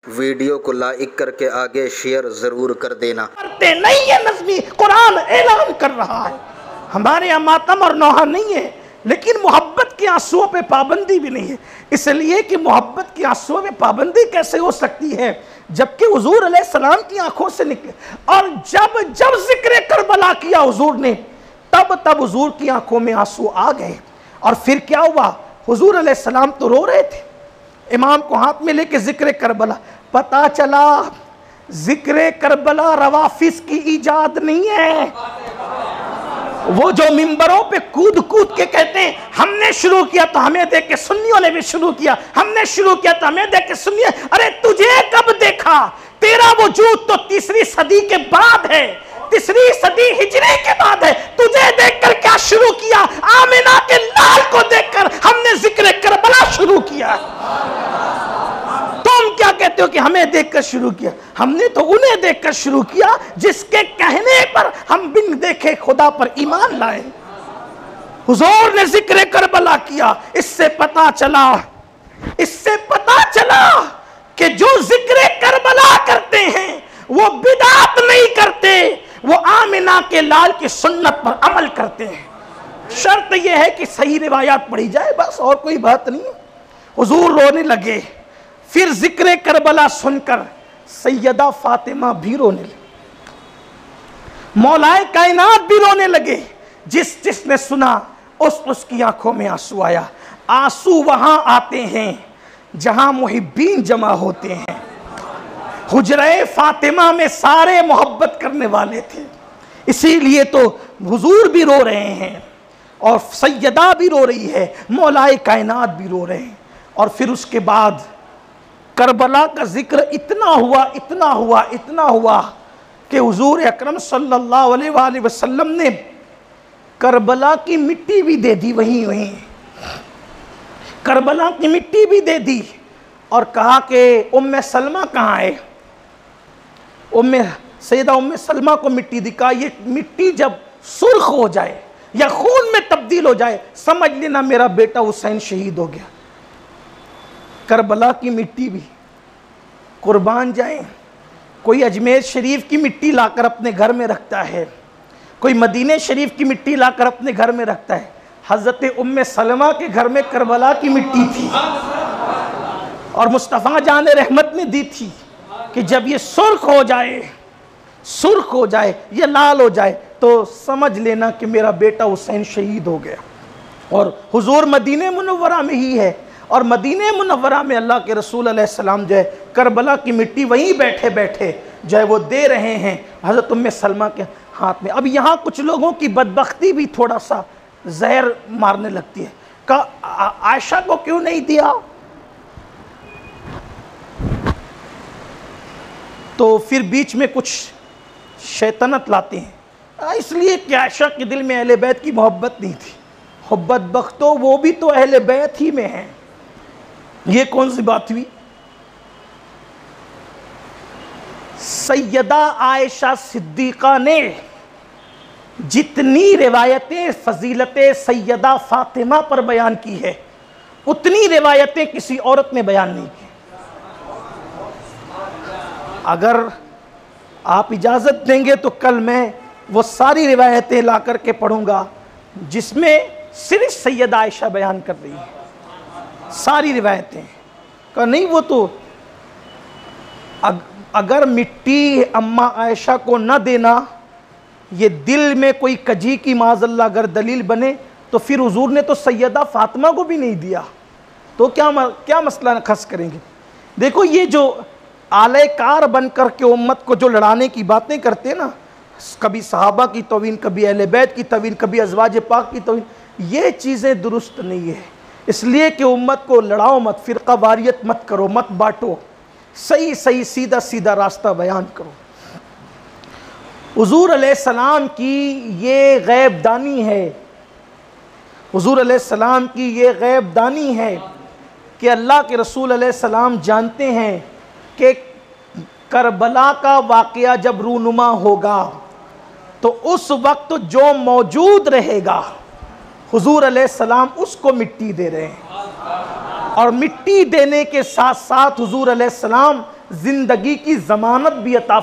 Video को like करके आगे शेयर जरूर कर देना। करते नहीं है, नज़मी कुरान ऐलान कर रहा है। हमारे यहाँ मातम और नौहा नहीं है, लेकिन मोहब्बत के आंसुओं पे पाबंदी भी नहीं है। इसलिए कि मोहब्बत के आंसुओं में पाबंदी कैसे हो सकती है जबकि हुजूर अलैहिस्सलाम की आंखों से निकले। और जब जब जिक्र करबला किया हुजूर ने, तब तब हुजूर की आंखों में आंसू आ गए। और फिर क्या हुआ, हुजूर अलैहिस्सलाम तो रो रहे थे, इमाम को हाथ में लेके जिक्र करबला। पता चला जिक्र करबला रवाफिज की इजाद नहीं है। वो जो मिंबरों पे कूद कूद के कहते हैं हमने शुरू किया तो हमें देख के सुन्नियों ने भी शुरू किया, हमने शुरू किया तो हमें देख के सुन्नियों। अरे तुझे कब देखा, तेरा वजूद तो तीसरी सदी के बाद है, तीसरी सदी हिजरी के बाद है। तुझे देखकर क्या शुरू किया, आमिना के लाल को देखकर हमने जिक्र करबला शुरू किया। तुम क्या कहते हो कि हमें देखकर शुरू किया? हमने तो उन्हें देखकर शुरू किया जिसके कहने पर हम बिन देखे खुदा पर ईमान लाए। हुजूर ने जिक्र करबला किया। इससे पता चला कि जो जिक्र करबला करते हैं वो बिदात नहीं करते, वो आमिना के लाल की सुन्नत पर अमल करते हैं। शर्त यह है कि सही रिवायात पढ़ी जाए, बस और कोई बात नहीं। हुजूर रोने लगे। फिर जिक्र करबला सुनकर सैयदा फातिमा भी रोने लगी, मौलाए कायनात भी रोने लगे। जिसने सुना उसकी आंखों में आंसू आया। आंसू वहां आते हैं जहां मुहिब्बीन जमा होते हैं। हुजरे फातिमा में सारे मोहब्बत करने वाले थे, इसीलिए तो हुजूर भी रो रहे हैं और सैयदा भी रो रही है, मौलाए कायनात भी रो रहे हैं। और फिर उसके बाद करबला का जिक्र इतना हुआ कि हुजूर अकरम सल्लल्लाहु अलैहि वसल्लम ने करबला की मिट्टी भी दे दी, वहीं करबला की मिट्टी भी दे दी। और कहा कि उम्मे सलमा कहाँ है? सैयदा उम्मे सलमा को मिट्टी दी। कहा ये मिट्टी जब सुर्ख हो जाए या खून में तब्दील हो जाए, समझ लेना मेरा बेटा हुसैन शहीद हो गया। करबला की मिट्टी भी कुर्बान जाए। कोई अजमेर शरीफ की मिट्टी लाकर अपने घर में रखता है, कोई मदीने शरीफ की मिट्टी लाकर अपने घर में रखता है। हज़रत उम्मे सलमा के घर में करबला की मिट्टी थी और मुस्तफ़ा जान रहमत ने दी थी कि जब ये सुर्ख हो जाए, ये लाल हो जाए, तो समझ लेना कि मेरा बेटा हुसैन शहीद हो गया। और हुजूर मदीने मुनव्वरा में ही है, और मदीने मुनव्वरा में अल्लाह के रसूल अलैहिस्सलाम जो है करबला की मिट्टी वहीं बैठे बैठे जो है वो दे रहे हैं हज़रत उम्मे सलमा के हाथ में। अब यहाँ कुछ लोगों की बदबख्ती भी थोड़ा सा जहर मारने लगती है। आयशा को क्यों नहीं दिया? तो फिर बीच में कुछ शैतानत लाते हैं, इसलिए कि आयशा के दिल में अहले बैत की मोहब्बत नहीं थी। बदबख्तो वो भी तो अहले बैत ही में हैं। ये कौन सी बात हुई? सैयदा आयशा सिद्दीक़ा ने जितनी रिवायतें फजीलतें सैयदा फातिमा पर बयान की है, उतनी रिवायतें किसी औरत ने बयान नहीं की। अगर आप इजाज़त देंगे तो कल मैं वो सारी रिवायतें ला करके पढ़ूंगा जिसमें सिर्फ सैयदा आयशा बयान कर रही है, सारी रिवायतें। कहा नहीं, वो तो अगर मिट्टी अम्मा आयशा को न देना ये दिल में कोई कजी की माज़ल्ला अगर दलील बने, तो फिर हुजूर ने तो सैयदा फातिमा को भी नहीं दिया, तो क्या मसला खस करेंगे। देखो ये जो आलेकार बन कर के उम्मत को जो लड़ाने की बातें करते हैं ना, कभी सहाबा की तौहीन, कभी अहले बैत की तौहीन, कभी अज़वाज पाक की तौहीन, ये चीज़ें दुरुस्त नहीं है। इसलिए कि उम्मत को लड़ाओ मत, फ़िरक़ा वारियत मत करो, मत बांटो, सही सीधा सीधा रास्ता बयान करो। हुजूर अलैहिस्सलाम की ये गैबदानी है, हुजूर अलैहिस्सलाम की ये गैबदानी है कि अल्लाह के रसूल अलैहिस्सलाम जानते हैं कि करबला का वाक़या जब रूनुमा होगा तो उस वक्त जो मौजूद रहेगा हुजूर अलैहिस्सलाम उसको मिट्टी दे रहे हैं। और मिट्टी देने के साथ साथ हुजूर अलैहिस्सलाम जिंदगी की जमानत भी अता